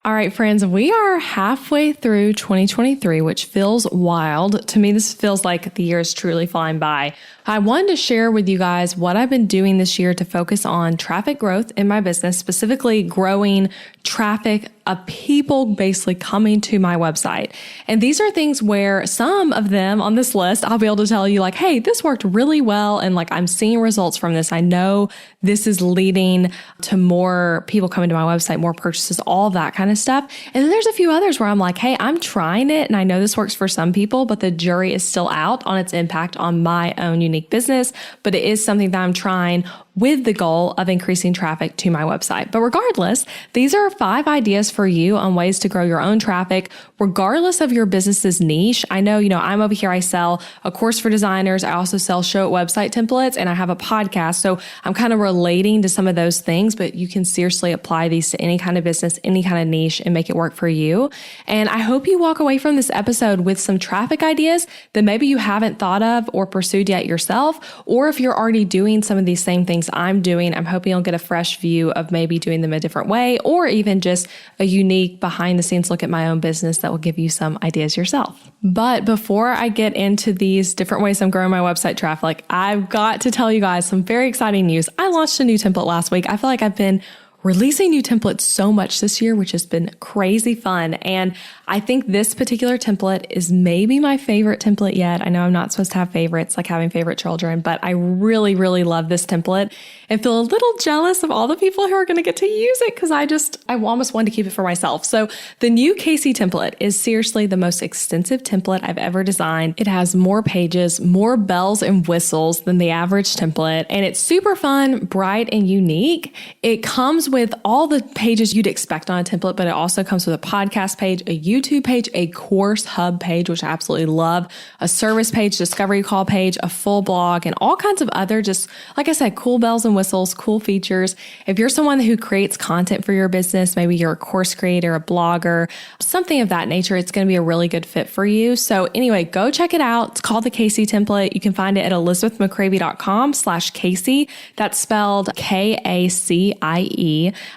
All right, friends, we are halfway through 2023, which feels wild. To me, this feels like the year is truly flying by. I wanted to share with you guys what I've been doing this year to focus on traffic growth in my business, specifically growing traffic of people basically coming to my website. And these are things where some of them on this list, I'll be able to tell you like, hey, this worked really well. And like, I'm seeing results from this. I know this is leading to more people coming to my website, more purchases, all that kind of stuff. And then there's a few others where I'm like, hey, I'm trying it. And I know this works for some people, but the jury is still out on its impact on my own unique business. But it is something that I'm trying with the goal of increasing traffic to my website. But regardless, these are 5 ideas for you on ways to grow your own traffic, regardless of your business's niche. I know, I'm over here, I sell a course for designers. I also sell show website templates and I have a podcast. So I'm kind of relating to some of those things, but you can seriously apply these to any kind of business, any kind of niche and make it work for you. And I hope you walk away from this episode with some traffic ideas that maybe you haven't thought of or pursued yet yourself. Or if you're already doing some of these same things I'm doing, I'm hoping you'll get a fresh view of maybe doing them a different way, or even just a unique behind the scenes look at my own business that will give you some ideas yourself. But before I get into these different ways I'm growing my website traffic, I've got to tell you guys some very exciting news. I launched a new template last week. I feel like I've been releasing new templates so much this year, which has been crazy fun. And I think this particular template is maybe my favorite template yet. I know I'm not supposed to have favorites, like having favorite children, but I really, really love this template and feel a little jealous of all the people who are going to get to use it because I almost wanted to keep it for myself. So the new Casey template is seriously the most extensive template I've ever designed. It has more pages, more bells and whistles than the average template, and it's super fun, bright, and unique. It comes with all the pages you'd expect on a template, but it also comes with a podcast page, a YouTube page, a course hub page, which I absolutely love, a service page, discovery call page, a full blog, and all kinds of other, just like I said, cool bells and whistles, cool features. If you're someone who creates content for your business, maybe you're a course creator, a blogger, something of that nature, it's going to be a really good fit for you. So anyway, go check it out. It's called the Casey template. You can find it at elizabethmccravey.com/Casey. That's spelled Kacie.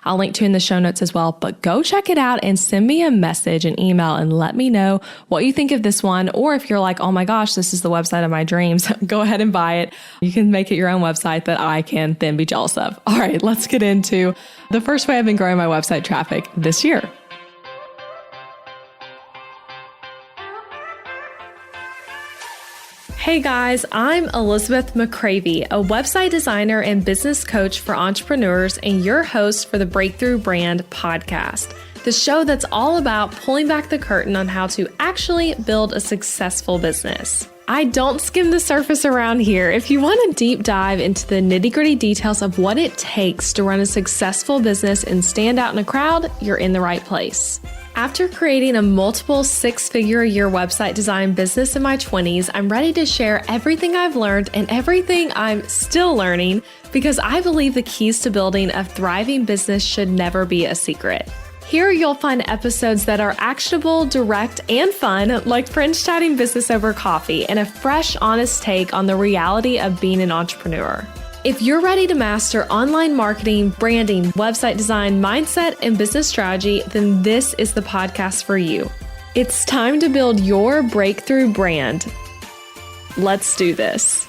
I'll link to in the show notes as well, but go check it out and send me a message, an email, and let me know what you think of this one. Or if you're like, oh my gosh, this is the website of my dreams, go ahead and buy it. You can make it your own website that I can then be jealous of. All right, let's get into the first way I've been growing my website traffic this year. Hey guys, I'm Elizabeth McCravey, a website designer and business coach for entrepreneurs and your host for the Breakthrough Brand podcast, the show that's all about pulling back the curtain on how to actually build a successful business. I don't skim the surface around here. If you want a deep dive into the nitty-gritty details of what it takes to run a successful business and stand out in a crowd, you're in the right place. After creating a multiple 6-figure-a-year website design business in my 20s, I'm ready to share everything I've learned and everything I'm still learning because I believe the keys to building a thriving business should never be a secret. Here you'll find episodes that are actionable, direct, and fun, like friends chatting business over coffee and a fresh, honest take on the reality of being an entrepreneur. If you're ready to master online marketing, branding, website design, mindset, and business strategy, then this is the podcast for you. It's time to build your breakthrough brand. Let's do this.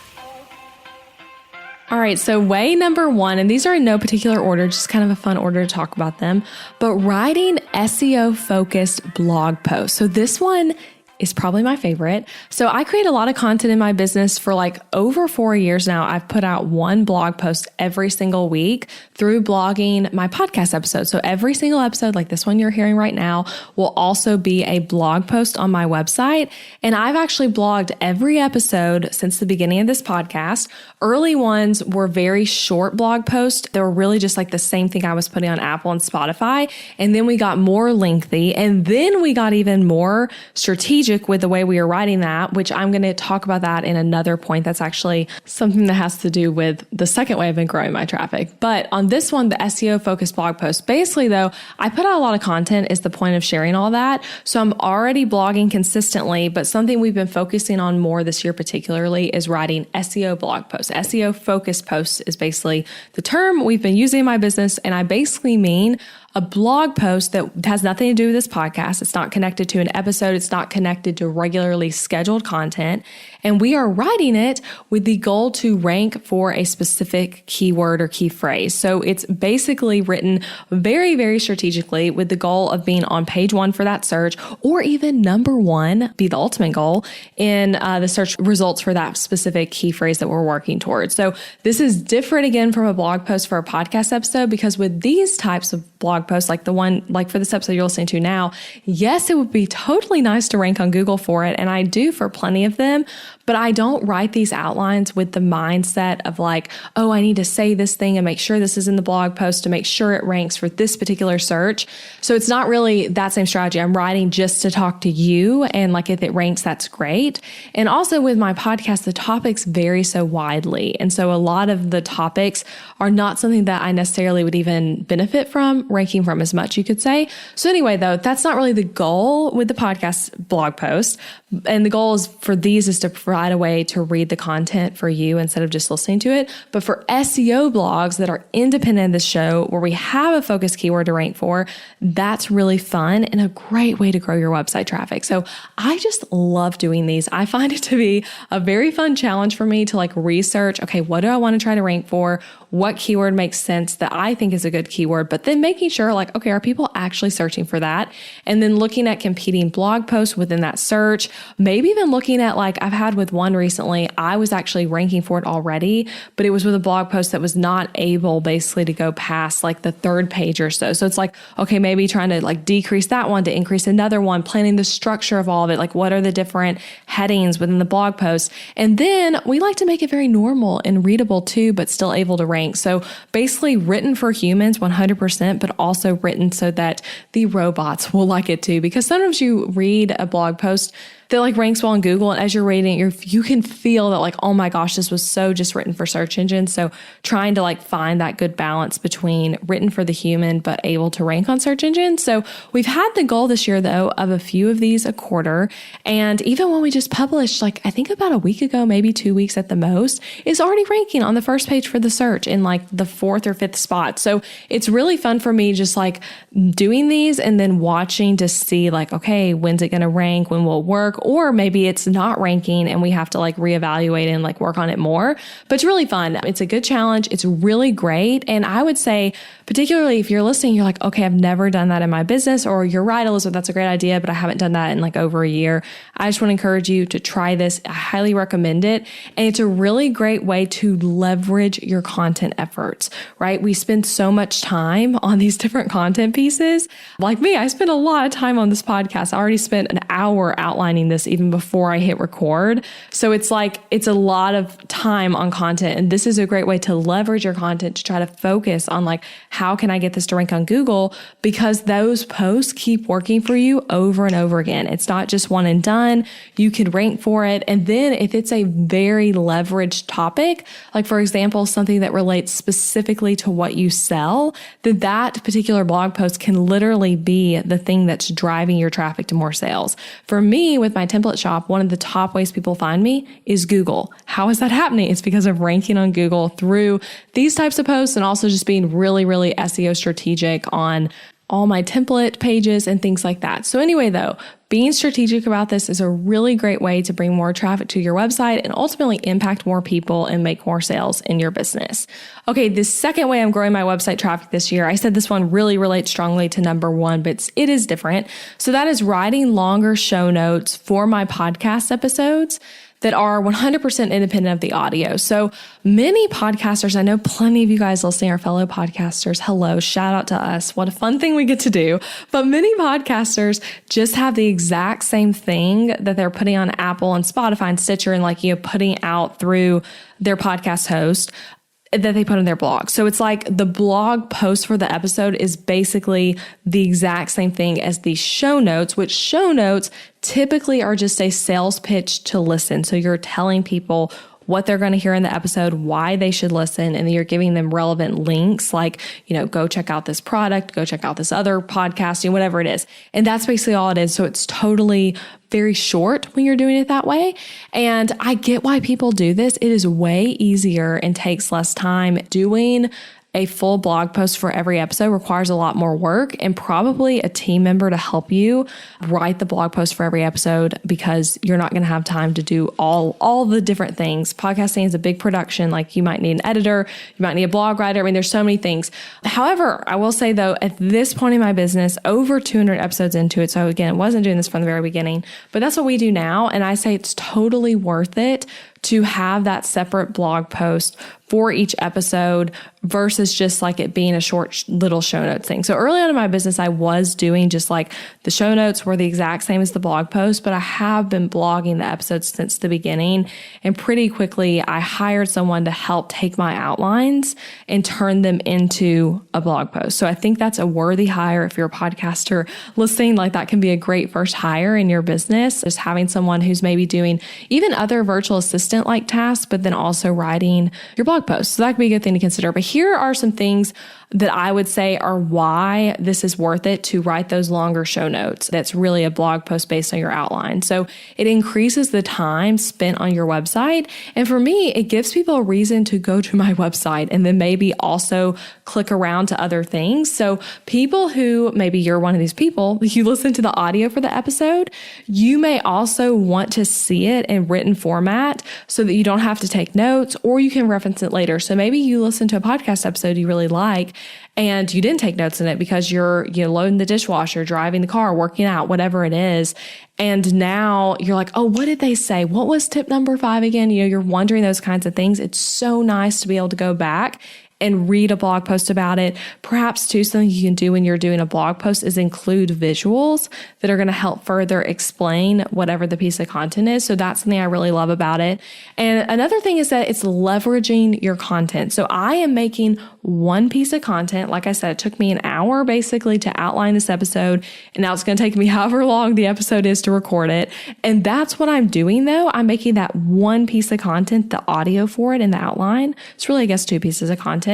All right, so way number 1, and these are in no particular order, just kind of a fun order to talk about them, but writing SEO-focused blog posts. So this one is probably my favorite. So I create a lot of content in my business for like over 4 years now. I've put out one blog post every single week through blogging my podcast episodes. So every single episode, like this one you're hearing right now, will also be a blog post on my website. And I've actually blogged every episode since the beginning of this podcast. Early ones were very short blog posts. They were really just like the same thing I was putting on Apple and Spotify. And then we got more lengthy, and then we got even more strategic with the way we were writing that, which I'm going to talk about that in another point. That's actually something that has to do with the second way I've been growing my traffic. But on this one, the SEO focused blog post, basically though, I put out a lot of content is the point of sharing all that. So I'm already blogging consistently, but something we've been focusing on more this year particularly is writing SEO blog posts. SEO focused posts is basically the term we've been using in my business. And I basically mean a blog post that has nothing to do with this podcast. It's not connected to an episode. It's not connected to regularly scheduled content. And we are writing it with the goal to rank for a specific keyword or key phrase. So it's basically written very, very strategically with the goal of being on page 1 for that search, or even number 1, be the ultimate goal in the search results for that specific key phrase that we're working towards. So this is different again from a blog post for a podcast episode, because with these types of blog posts, like the one, like for this episode you're listening to now, yes, it would be totally nice to rank on Google for it. And I do for plenty of them, but I don't write these outlines with the mindset of like, oh, I need to say this thing and make sure this is in the blog post to make sure it ranks for this particular search. So it's not really that same strategy. I'm writing just to talk to you. And like, if it ranks, that's great. And also with my podcast, the topics vary so widely. And so a lot of the topics are not something that I necessarily would even benefit from ranking from as much, you could say. So anyway, though, that's not really the goal with the podcast blog post. And the goal is for these is to provide a way to read the content for you instead of just listening to it. But for SEO blogs that are independent of the show, where we have a focused keyword to rank for, that's really fun and a great way to grow your website traffic. So I just love doing these. I find it to be a very fun challenge for me to like research, okay, what do I want to try to rank for? What keyword makes sense that I think is a good keyword, but then making sure like, okay, are people actually searching for that? And then looking at competing blog posts within that search, maybe even looking at like I've had with one recently, I was actually ranking for it already, but it was with a blog post that was not able basically to go past like the 3rd page or so. So it's like, okay, maybe trying to like decrease that one to increase another one, planning the structure of all of it. Like what are the different headings within the blog post? And then we like to make it very normal and readable too, but still able to rank. So basically written for humans 100%, but also written so that the robots will like it too. Because sometimes you read a blog post that like ranks well on Google, and as you're reading it, you can feel that like, oh my gosh, this was so just written for search engines. So trying to like find that good balance between written for the human, but able to rank on search engines. So we've had the goal this year though, of a few of these a quarter. And even when we just published, like I think about a week ago, maybe 2 weeks at the most, is already ranking on the first page for the search in like the 4th or 5th spot. So it's really fun for me just like doing these and then watching to see like, okay, when's it going to rank? When will it work? Or maybe it's not ranking and we have to like reevaluate and like work on it more. But it's really fun. It's a good challenge. It's really great. And I would say, particularly if you're listening, you're like, okay, I've never done that in my business, or you're right, Elizabeth, that's a great idea, but I haven't done that in like over a year. I just want to encourage you to try this. I highly recommend it. And it's a really great way to leverage your content efforts, right? We spend so much time on these different content pieces. Like me, I spent a lot of time on this podcast. I already spent an hour outlining this even before I hit record. So it's like, it's a lot of time on content. And this is a great way to leverage your content to try to focus on like, how can I get this to rank on Google? Because those posts keep working for you over and over again. It's not just one and done. You could rank for it. And then if it's a very leveraged topic, like for example, something that relates specifically to what you sell, then that particular blog post can literally be the thing that's driving your traffic to more sales. For me, with my template shop, one of the top ways people find me is Google. How is that happening? It's because of ranking on Google through these types of posts, and also just being really, really SEO strategic on all my template pages and things like that. So anyway, though, being strategic about this is a really great way to bring more traffic to your website and ultimately impact more people and make more sales in your business. Okay, the second way I'm growing my website traffic this year, I said this one really relates strongly to number 1, but it is different. So that is writing longer show notes for my podcast episodes that are 100% independent of the audio. So many podcasters, I know plenty of you guys listening are fellow podcasters. Hello, shout out to us. What a fun thing we get to do. But many podcasters just have the exact same thing that they're putting on Apple and Spotify and Stitcher and like, putting out through their podcast host that they put on their blog. So it's like the blog post for the episode is basically the exact same thing as the show notes, which show notes typically are just a sales pitch to listen. So you're telling people what they're going to hear in the episode, why they should listen, and then you're giving them relevant links like, go check out this product, go check out this other podcast, whatever it is. And that's basically all it is. So it's totally very short when you're doing it that way. And I get why people do this. It is way easier and takes less time doing a full blog post for every episode requires a lot more work and probably a team member to help you write the blog post for every episode because you're not going to have time to do all the different things. Podcasting is a big production. Like you might need an editor, you might need a blog writer. I mean, there's so many things. However, I will say though, at this point in my business, over 200 episodes into it. So again, I wasn't doing this from the very beginning, but that's what we do now. And I say it's totally worth it to have that separate blog post for each episode versus just like it being a short little show notes thing. So early on in my business, I was doing just like the show notes were the exact same as the blog post, but I have been blogging the episodes since the beginning. And pretty quickly, I hired someone to help take my outlines and turn them into a blog post. So I think that's a worthy hire. If you're a podcaster listening, like that can be a great first hire in your business. Just having someone who's maybe doing even other virtual assistant like tasks, but then also writing your blog posts. So that could be a good thing to consider. But here are some things that I would say are why this is worth it to write those longer show notes. That's really a blog post based on your outline. So it increases the time spent on your website. And for me, it gives people a reason to go to my website and then maybe also click around to other things. So people who, maybe you're one of these people, you listen to the audio for the episode, you may also want to see it in written format so that you don't have to take notes or you can reference it later. So maybe you listen to a podcast episode you really like and you didn't take notes in it because you're loading the dishwasher, driving the car, working out, whatever it is. And now you're like, oh, what did they say? What was tip number 5 again? You're wondering those kinds of things. It's so nice to be able to go back and read a blog post about it. Perhaps too, something you can do when you're doing a blog post is include visuals that are going to help further explain whatever the piece of content is. So that's something I really love about it. And another thing is that it's leveraging your content. So I am making one piece of content. Like I said, it took me an hour basically to outline this episode. And now it's going to take me however long the episode is to record it. And that's what I'm doing though. I'm making that one piece of content, the audio for it and the outline. It's really, I guess, 2 pieces of content.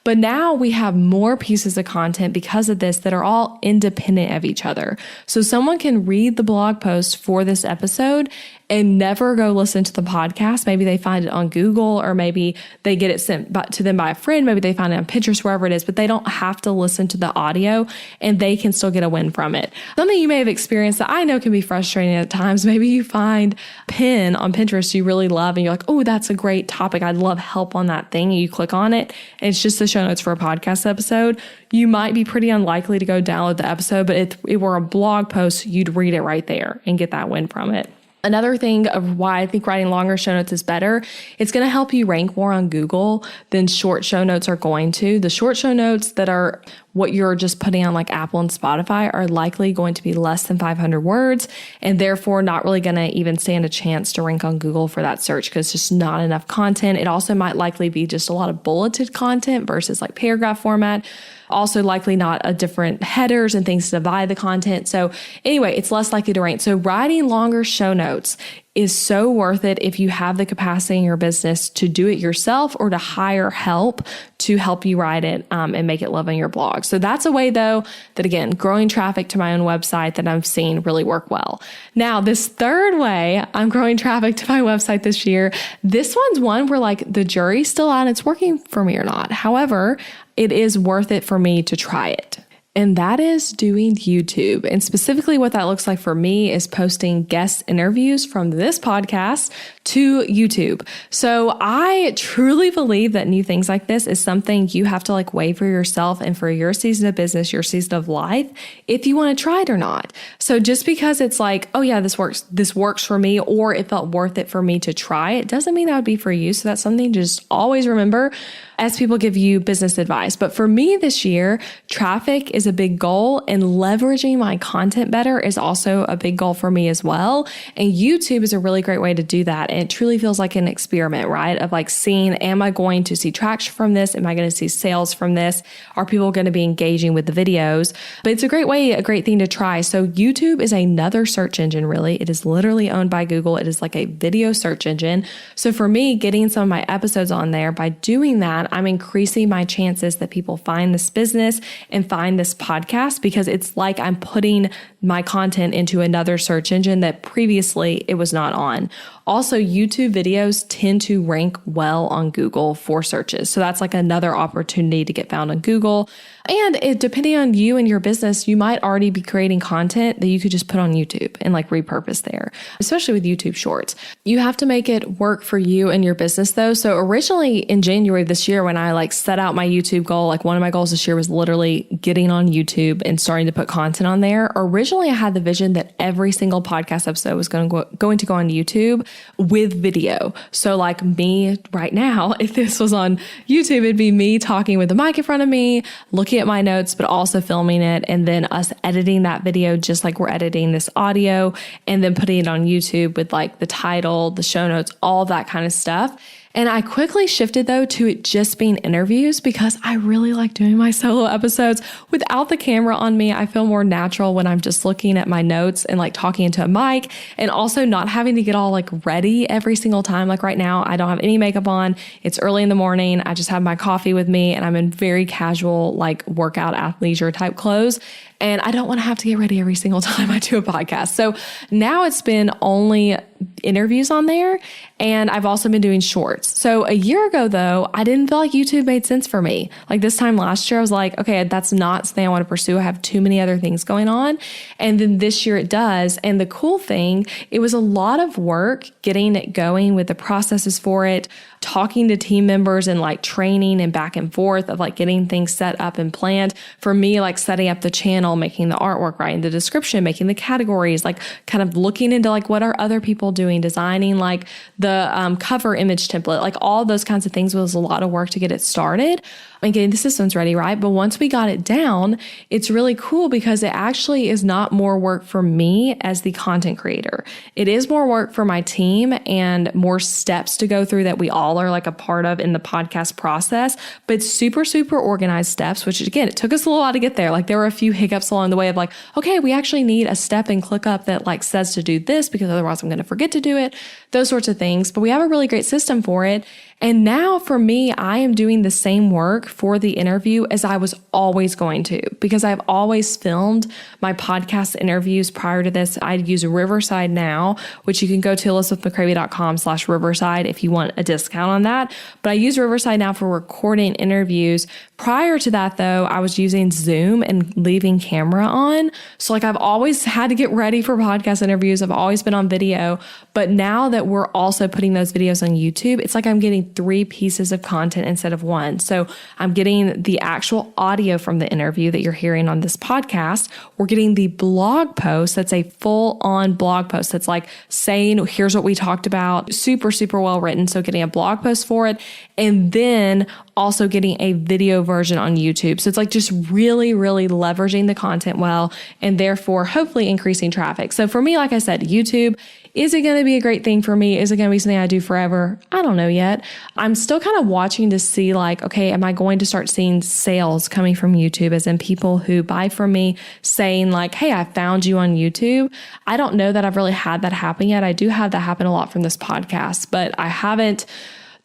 But now we have more pieces of content because of this that are all independent of each other. So someone can read the blog post for this episode and never go listen to the podcast. Maybe they find it on Google or maybe they get it sent to them by a friend. Maybe they find it on Pinterest, wherever it is, but they don't have to listen to the audio and they can still get a win from it. Something you may have experienced that I know can be frustrating at times. Maybe you find a pin on Pinterest you really love and you're like, oh, that's a great topic. I'd love help on that thing. And you click on it and it's just the show notes for a podcast episode. You might be pretty unlikely to go download the episode, but if it were a blog post, you'd read it right there and get that win from it. Another thing of why I think writing longer show notes is better, it's going to help you rank more on Google than short show notes are going to. The short show notes that are what you're just putting on like Apple and Spotify are likely going to be less than 500 words and therefore not really going to even stand a chance to rank on Google for that search because it's just not enough content. It also might likely be just a lot of bulleted content versus like paragraph format. Also likely not a different headers and things to divide the content. So anyway, it's less likely to rank. So writing longer show notes is so worth it if you have the capacity in your business to do it yourself or to hire help to help you write it and make it live on your blog. So that's a way though that again, growing traffic to my own website that I've seen really work well. Now this third way I'm growing traffic to my website this year, this one's one where like the jury's still out, it's working for me or not. However, it is worth it for me to try it. And that is doing YouTube. And specifically what that looks like for me is posting guest interviews from this podcast to YouTube. So I truly believe that new things like this is something you have to like weigh for yourself and for your season of business, your season of life, if you want to try it or not. So just because it's like, oh yeah, this works for me, or it felt worth it for me to try it, doesn't mean that would be for you. So that's something to just always remember as people give you business advice. But for me this year, traffic is a big goal and leveraging my content better is also a big goal for me as well. And YouTube is a really great way to do that. And it truly feels like an experiment, right? Of like seeing, am I going to see traction from this? Am I going to see sales from this? Are people going to be engaging with the videos? But it's a great thing to try. So YouTube is another search engine, really. It is literally owned by Google. It is like a video search engine. So for me, getting some of my episodes on there, by doing that, I'm increasing my chances that people find this business and find this podcast because it's like I'm putting my content into another search engine that previously it was not on. Also, YouTube videos tend to rank well on Google for searches. So that's like another opportunity to get found on Google. And depending on you and your business, you might already be creating content that you could just put on YouTube and like repurpose there, especially with YouTube Shorts. You have to make it work for you and your business though. So originally in January of this year, when I like set out my YouTube goal, like one of my goals this year was literally getting on YouTube and starting to put content on there. Originally, I had the vision that every single podcast episode was going to go on YouTube with video. So like me right now, if this was on YouTube, it'd be me talking with the mic in front of me, looking at my notes, but also filming it, and then us editing that video just like we're editing this audio, and then putting it on YouTube with like the title, the show notes, all that kind of stuff. And I quickly shifted though to it just being interviews because I really like doing my solo episodes without the camera on me. I feel more natural when I'm just looking at my notes and like talking into a mic, and also not having to get all like ready every single time. Like right now, I don't have any makeup on. It's early in the morning. I just have my coffee with me and I'm in very casual, like workout athleisure type clothes. And I don't want to have to get ready every single time I do a podcast. So now it's been only interviews on there. And I've also been doing shorts. So a year ago though, I didn't feel like YouTube made sense for me. Like this time last year, I was like, okay, that's not something I want to pursue. I have too many other things going on. And then this year it does. And the cool thing, it was a lot of work getting it going with the processes for it, talking to team members and like training and back and forth of like getting things set up and planned. For me, like setting up the channel, making the artwork, writing the description, making the categories, like kind of looking into like what are other people doing, designing like the cover image template, like all those kinds of things was a lot of work to get it started and getting the systems ready, right? But once we got it down, it's really cool because it actually is not more work for me as the content creator. It is more work for my team and more steps to go through that we all are like a part of in the podcast process, but super, super organized steps, which again, it took us a little while to get there. Like there were a few hiccups along the way of like, okay, we actually need a step and ClickUp that like says to do this because otherwise I'm going to forget to do it, those sorts of things. But we have a really great system for it. And now for me, I am doing the same work for the interview as I was always going to, because I've always filmed my podcast interviews prior to this. I'd use Riverside Now, which you can go to elizabethmccravy.com/Riverside if you want a discount on that. But I use Riverside Now for recording interviews. Prior to that though, I was using Zoom and leaving camera on. So like I've always had to get ready for podcast interviews. I've always been on video, but now that we're also putting those videos on YouTube, it's like I'm getting 3 pieces of content instead of 1. So I'm getting the actual audio from the interview that you're hearing on this podcast. We're getting the blog post that's a full-on blog post that's like saying, here's what we talked about, super, super well written. So getting a blog post for it, and then also getting a video version on YouTube. So it's like just really, really leveraging the content well, and therefore hopefully increasing traffic. So for me, like I said, YouTube, is it going to be a great thing for me? Is it going to be something I do forever? I don't know yet. I'm still kind of watching to see like, okay, am I going to start seeing sales coming from YouTube, as in people who buy from me saying like, hey, I found you on YouTube. I don't know that I've really had that happen yet. I do have that happen a lot from this podcast, but I haven't,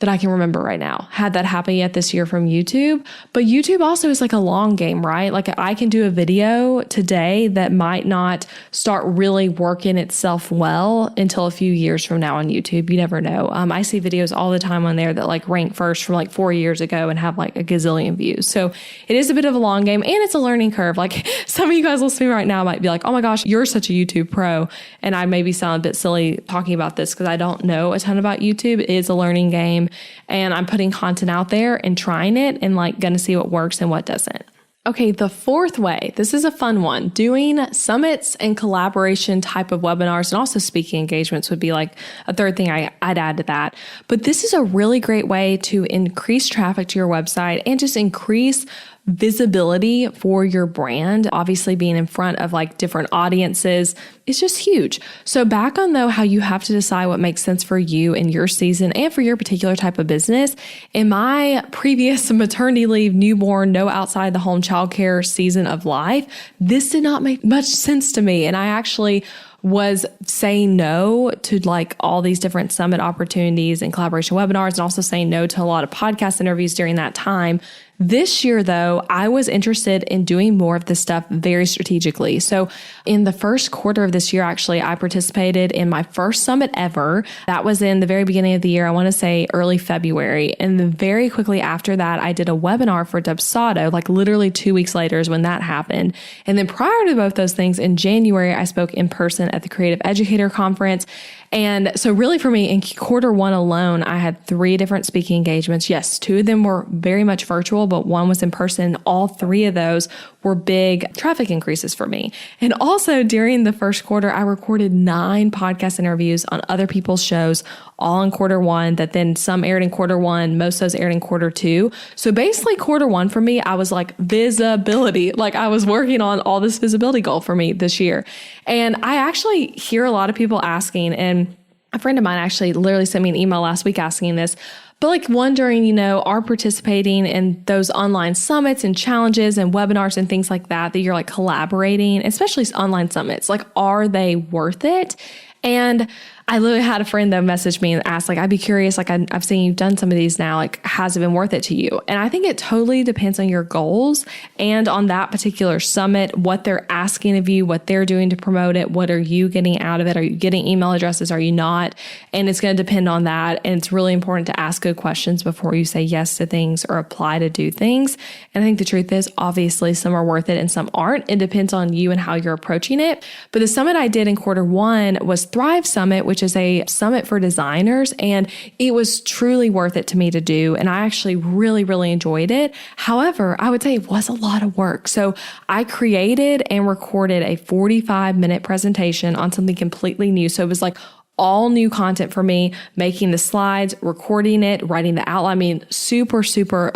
that I can remember right now, had that happen yet this year from YouTube. But YouTube also is like a long game, right? Like I can do a video today that might not start really working itself well until a few years from now on YouTube. You never know. I see videos all the time on there that like rank first from like 4 years ago and have like a gazillion views. So it is a bit of a long game, and it's a learning curve. Like some of you guys listening right now might be like, oh my gosh, you're such a YouTube pro. And I maybe sound a bit silly talking about this because I don't know a ton about YouTube. It is a learning game. And I'm putting content out there and trying it and like going to see what works and what doesn't. Okay, the 4th way, this is a fun one. Doing summits and collaboration type of webinars and also speaking engagements would be like a 3rd thing I'd add to that. But this is a really great way to increase traffic to your website and just increase visibility for your brand. Obviously being in front of like different audiences is just huge. So back on though, how you have to decide what makes sense for you in your season and for your particular type of business. In my previous maternity leave, newborn, no outside the home childcare season of life, this did not make much sense to me. And I actually was saying no to like all these different summit opportunities and collaboration webinars, and also saying no to a lot of podcast interviews during that time This year, though, I was interested in doing more of this stuff very strategically. So in the first quarter of this year, actually, I participated in my first summit ever. That was in the very beginning of the year. I want to say early February. And then very quickly after that, I did a webinar for Dubsado, like literally 2 weeks later is when that happened. And then prior to both those things, in January, I spoke in person at the Creative Educator Conference. And so really for me in quarter one alone, I had 3 different speaking engagements. Yes, 2 of them were very much virtual, but one was in person. All 3 of those were big traffic increases for me. And also during the first quarter, I recorded 9 podcast interviews on other people's shows, all in quarter one, that then some aired in quarter one, most of those aired in quarter two. So basically quarter one for me, I was like visibility, like I was working on all this visibility goal for me this year. And I actually hear a lot of people asking, and a friend of mine actually literally sent me an email last week asking this, but like wondering, are participating in those online summits and challenges and webinars and things like that you're like collaborating, especially online summits, like, are they worth it? And I literally had a friend that messaged me and asked, like, I'd be curious, like, I've seen you've done some of these now, like, has it been worth it to you? And I think it totally depends on your goals and on that particular summit, what they're asking of you, what they're doing to promote it, what are you getting out of it? Are you getting email addresses? Are you not? And it's going to depend on that. And it's really important to ask good questions before you say yes to things or apply to do things. And I think the truth is, obviously, some are worth it and some aren't. It depends on you and how you're approaching it. But the summit I did in quarter one was Thrive Summit, which is a summit for designers. And it was truly worth it to me to do. And I actually really, really enjoyed it. However, I would say it was a lot of work. So I created and recorded a 45-minute presentation on something completely new. So it was like all new content for me, making the slides, recording it, writing the outline. I mean, super,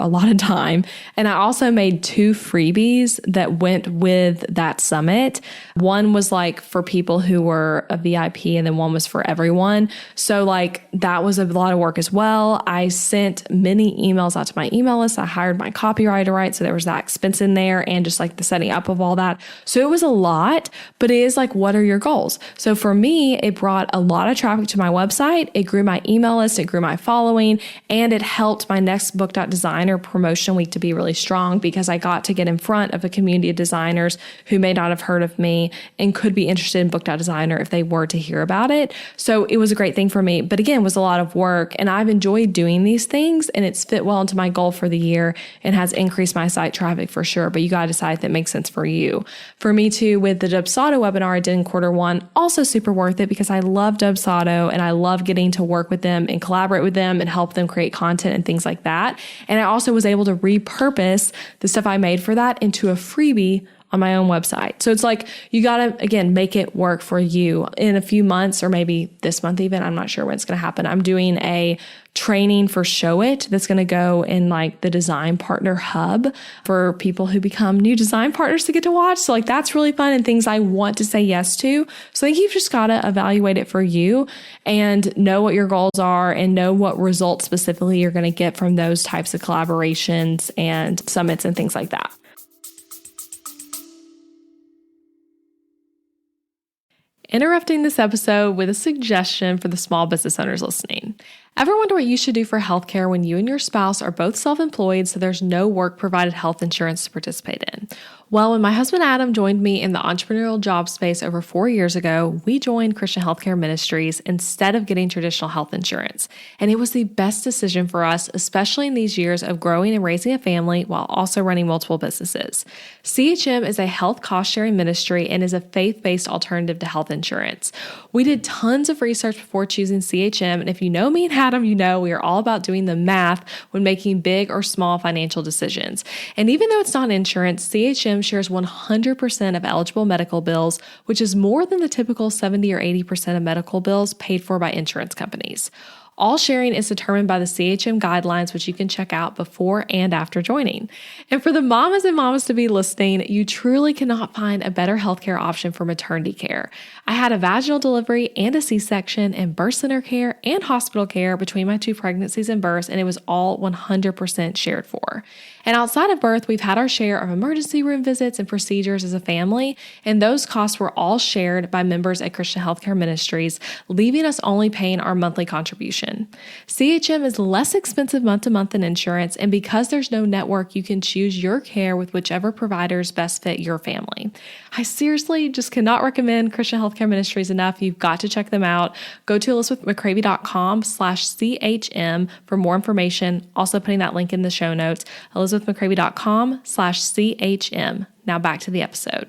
a lot of time. And I also made 2 freebies that went with that summit. One was like for people who were a VIP, and then one was for everyone. So like that was a lot of work as well. I sent many emails out to my email list. I hired my copywriter, right? So there was that expense in there and just like the setting up of all that. So it was a lot, but it is like, what are your goals? So for me, it brought a lot of traffic to my website. It grew my email list, it grew my following, and it helped my next Book.Designer promotion week to be really strong because I got to get in front of a community of designers who may not have heard of me and could be interested in Book.Designer if they were to hear about it. So it was a great thing for me, but again, it was a lot of work, and I've enjoyed doing these things, and it's fit well into my goal for the year and has increased my site traffic for sure, but you got to decide if that makes sense for you. For me too, with the Dubsado webinar I did in quarter one, also super worth it because I love Dubsado and I love getting to work with them and collaborate with them and help them create content and things like that. And I also was able to repurpose the stuff I made for that into a freebie on my own website. So it's like, you got to, again, make it work for you. In a few months, or maybe this month even, I'm not sure when it's going to happen, I'm doing a training for Showit that's going to go in like the Design Partner Hub for people who become new design partners to get to watch. So like that's really fun and things I want to say yes to. So I think you've just got to evaluate it for you and know what your goals are and know what results specifically you're going to get from those types of collaborations and summits and things like that. Interrupting this episode with a suggestion for the small business owners listening. Ever wonder what you should do for healthcare when you and your spouse are both self-employed so there's no work-provided health insurance to participate in? Well, when my husband Adam joined me in the entrepreneurial job space over 4 years ago, we joined Christian Healthcare Ministries instead of getting traditional health insurance. And it was the best decision for us, especially in these years of growing and raising a family while also running multiple businesses. CHM is a health cost-sharing ministry and is a faith-based alternative to health insurance. We did tons of research before choosing CHM, and if you know me and Adam, you know we are all about doing the math when making big or small financial decisions. And even though it's not insurance, CHM shares 100% of eligible medical bills, which is more than the typical 70 or 80% of medical bills paid for by insurance companies. All sharing is determined by the CHM guidelines, which you can check out before and after joining. And for the mamas and mamas to be listening, you truly cannot find a better healthcare option for maternity care. I had a vaginal delivery and a C-section and birth center care and hospital care between my 2 pregnancies and births, and it was all 100% shared for. And outside of birth, we've had our share of emergency room visits and procedures as a family, and those costs were all shared by members at Christian Healthcare Ministries, leaving us only paying our monthly contribution. promotion. CHM is less expensive month to month than insurance, and because there's no network, you can choose your care with whichever providers best fit your family. I seriously just cannot recommend Christian Healthcare Ministries enough. You've got to check them out. Go to elizabethmccravy.com/CHM for more information. Also putting that link in the show notes, elizabethmccravy.com/CHM. Now back to the episode.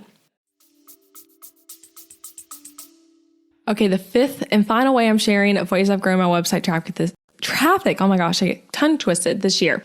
Okay, the fifth and final way I'm sharing of ways I've grown my website traffic. Oh my gosh, I get tongue twisted this year.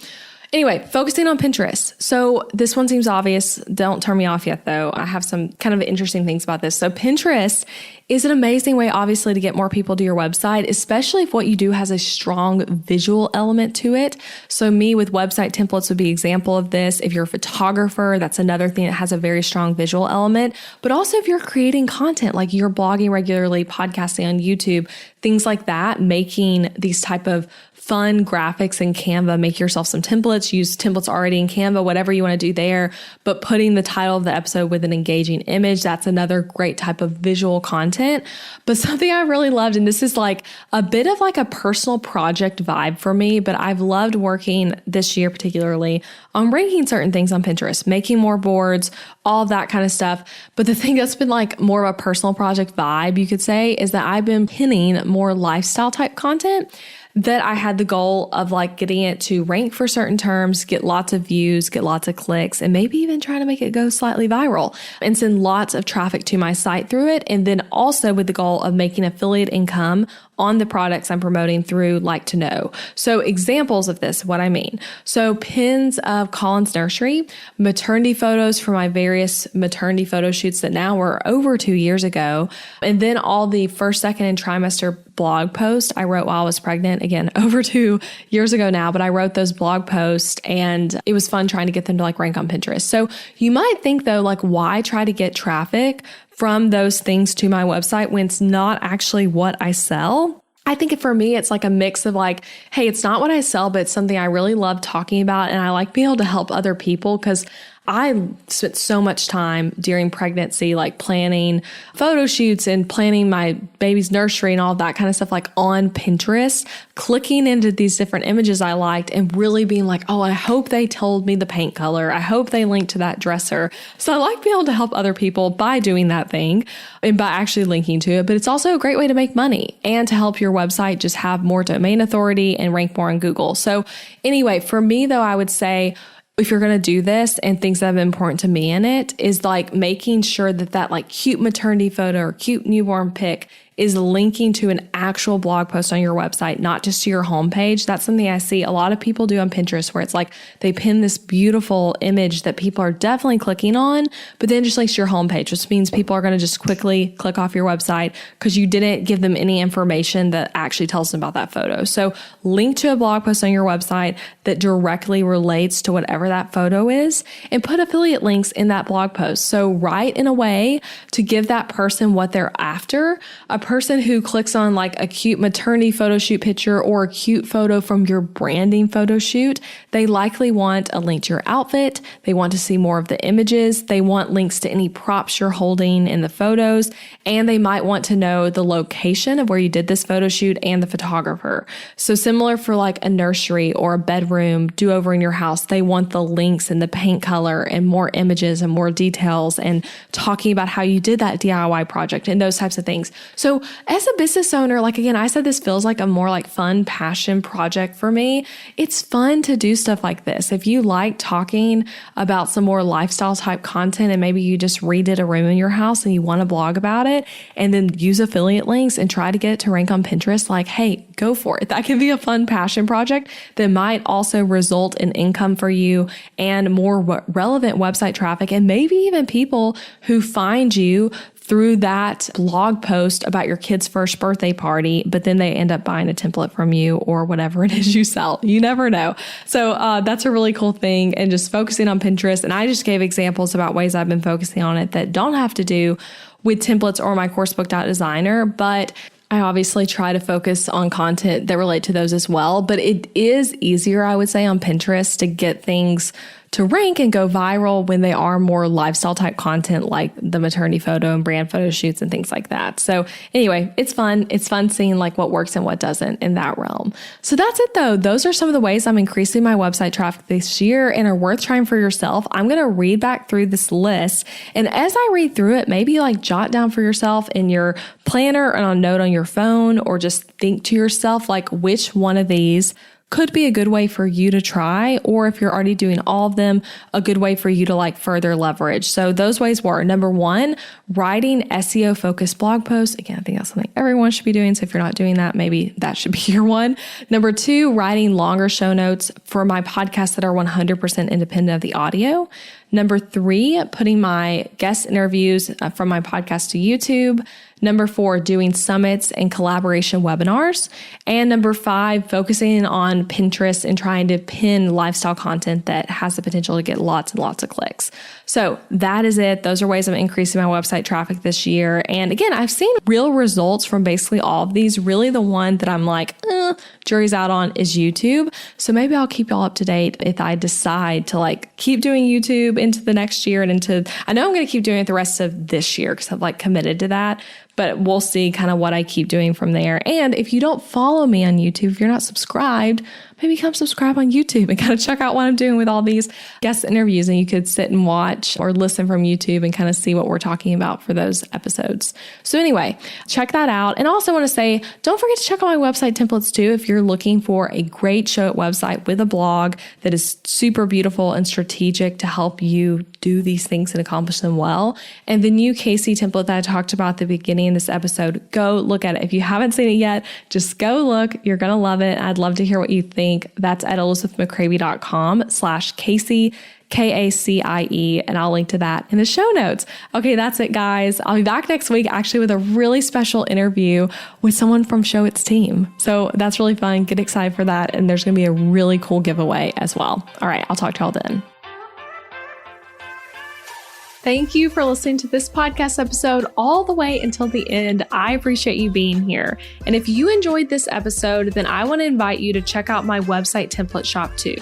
Anyway, focusing on Pinterest. So this one seems obvious. Don't turn me off yet, though. I have some kind of interesting things about this. So Pinterest is an amazing way, obviously, to get more people to your website, especially if what you do has a strong visual element to it. So me with website templates would be an example of this. If you're a photographer, that's another thing that has a very strong visual element. But also if you're creating content, like you're blogging regularly, podcasting on YouTube, things like that, making these type of fun graphics in Canva, make yourself some templates, use templates already in Canva, whatever you want to do there, but putting the title of the episode with an engaging image, that's another great type of visual content. But something I really loved, and this is like a bit of like a personal project vibe for me, but I've loved working this year particularly on ranking certain things on Pinterest, making more boards, all of that kind of stuff. But the thing that's been like more of a personal project vibe, you could say, is that I've been pinning more lifestyle type content that I had the goal of like getting it to rank for certain terms, get lots of views, get lots of clicks, and maybe even try to make it go slightly viral and send lots of traffic to my site through it. And then also with the goal of making affiliate income on the products I'm promoting through Like to Know. So examples of this, what I mean. So pins of Colin's Nursery, maternity photos for my various maternity photo shoots that now were over 2 years ago. And then all the first, second, and trimester blog posts I wrote while I was pregnant, again, over 2 years ago now, but I wrote those blog posts and it was fun trying to get them to like rank on Pinterest. So you might think though, like why try to get traffic from those things to my website when it's not actually what I sell? I think for me, it's like a mix of like, hey, it's not what I sell, but it's something I really love talking about. And I like being able to help other people because I spent so much time during pregnancy, like planning photo shoots and planning my baby's nursery and all that kind of stuff, like on Pinterest, clicking into these different images I liked and really being like, oh, I hope they told me the paint color. I hope they linked to that dresser. So I like being able to help other people by doing that thing and by actually linking to it. But it's also a great way to make money and to help your website just have more domain authority and rank more on Google. So anyway, for me though, I would say, if you're going to do this and things that have been important to me in it is like making sure that that like cute maternity photo or cute newborn pic is linking to an actual blog post on your website, not just to your homepage. That's something I see a lot of people do on Pinterest where it's like they pin this beautiful image that people are definitely clicking on, but then just links to your homepage, which means people are going to just quickly click off your website because you didn't give them any information that actually tells them about that photo. So link to a blog post on your website that directly relates to whatever that photo is and put affiliate links in that blog post. So write in a way to give that person what they're after. A person who clicks on like a cute maternity photo shoot picture or a cute photo from your branding photo shoot, they likely want a link to your outfit. They want to see more of the images. They want links to any props you're holding in the photos. And they might want to know the location of where you did this photo shoot and the photographer. So similar for like a nursery or a bedroom do over in your house, they want the links and the paint color and more images and more details and talking about how you did that DIY project and those types of things. So as a business owner, like again, I said this feels like a more like fun passion project for me. It's fun to do stuff like this. If you like talking about some more lifestyle type content and maybe you just redid a room in your house and you want to blog about it and then use affiliate links and try to get it to rank on Pinterest, like, hey, go for it. That can be a fun passion project that might also result in income for you and more relevant website traffic and maybe even people who find you through that blog post about your kid's first birthday party, but then they end up buying a template from you or whatever it is you sell. You never know. So that's a really cool thing and just focusing on Pinterest. And I just gave examples about ways I've been focusing on it that don't have to do with templates or my coursebook.designer, but I obviously try to focus on content that relate to those as well, but it is easier, I would say, on Pinterest to get things to rank and go viral when they are more lifestyle type content like the maternity photo and brand photo shoots and things like that. So anyway, it's fun. It's fun seeing like what works and what doesn't in that realm. So that's it though. Those are some of the ways I'm increasing my website traffic this year and are worth trying for yourself. I'm going to read back through this list. And as I read through it, maybe like jot down for yourself in your planner and on a note on your phone, or just think to yourself, like which one of these could be a good way for you to try, or if you're already doing all of them, a good way for you to like further leverage. So those ways were: number one, writing SEO focused blog posts. Again, I think that's something everyone should be doing. So if you're not doing that, maybe that should be your one. Number two, writing longer show notes for my podcasts that are 100% independent of the audio. Number three, putting my guest interviews from my podcast to YouTube. Number four, doing summits and collaboration webinars. And number five, focusing on Pinterest and trying to pin lifestyle content that has the potential to get lots and lots of clicks. So that is it. Those are ways I'm increasing my website traffic this year. And again, I've seen real results from basically all of these. Really the one that I'm like, jury's out on is YouTube. So maybe I'll keep y'all up to date if I decide to like keep doing YouTube into the next year and I know I'm going to keep doing it the rest of this year because I've like committed to that. But we'll see kind of what I keep doing from there. And if you don't follow me on YouTube, if you're not subscribed, maybe come subscribe on YouTube and kind of check out what I'm doing with all these guest interviews. And you could sit and watch or listen from YouTube and kind of see what we're talking about for those episodes. So anyway, check that out. And also want to say, don't forget to check out my website templates too. If you're looking for a great Show It website with a blog that is super beautiful and strategic to help you do these things and accomplish them well. And the new Casey template that I talked about at the beginning in this episode, go look at it. If you haven't seen it yet, just go look. You're going to love it. I'd love to hear what you think. That's at elizabethmccravy.com/Casey, KACIE, and I'll link to that in the show notes. Okay, that's it, guys. I'll be back next week actually with a really special interview with someone from Show It's team. So that's really fun. Get excited for that. And there's going to be a really cool giveaway as well. All right, I'll talk to y'all then. Thank you for listening to this podcast episode all the way until the end. I appreciate you being here. And if you enjoyed this episode, then I want to invite you to check out my website template shop too.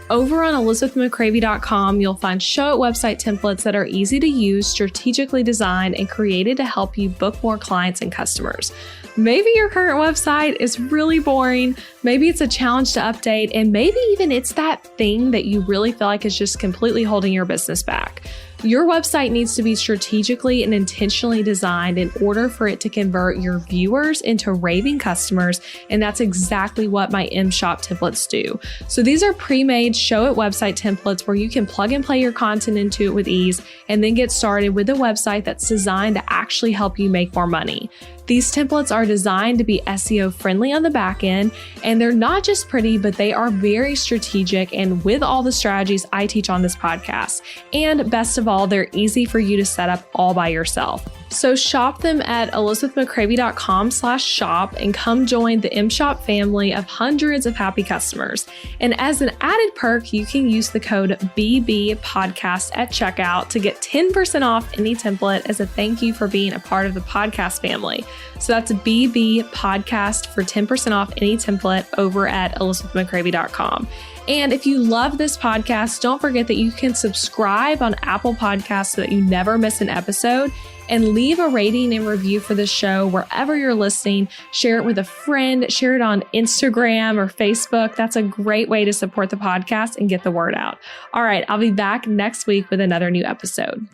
Over on elizabethmccravy.com, you'll find Show It website templates that are easy to use, strategically designed, and created to help you book more clients and customers. Maybe your current website is really boring. Maybe it's a challenge to update, and maybe even it's that thing that you really feel like is just completely holding your business back. Your website needs to be strategically and intentionally designed in order for it to convert your viewers into raving customers, and that's exactly what my M-Shop templates do. So these are pre-made Show It website templates where you can plug and play your content into it with ease and then get started with a website that's designed to actually help you make more money. These templates are designed to be SEO friendly on the back end, and they're not just pretty, but they are very strategic and with all the strategies I teach on this podcast. And best of all, they're easy for you to set up all by yourself. So shop them at elizabethmccravy.com/shop and come join the M-Shop family of hundreds of happy customers. And as an added perk, you can use the code BBPodcast at checkout to get 10% off any template as a thank you for being a part of the podcast family. So that's BB Podcast for 10% off any template over at elizabethmccravy.com. And if you love this podcast, don't forget that you can subscribe on Apple Podcasts so that you never miss an episode, and leave a rating and review for the show wherever you're listening. Share it with a friend, share it on Instagram or Facebook. That's a great way to support the podcast and get the word out. All right, I'll be back next week with another new episode.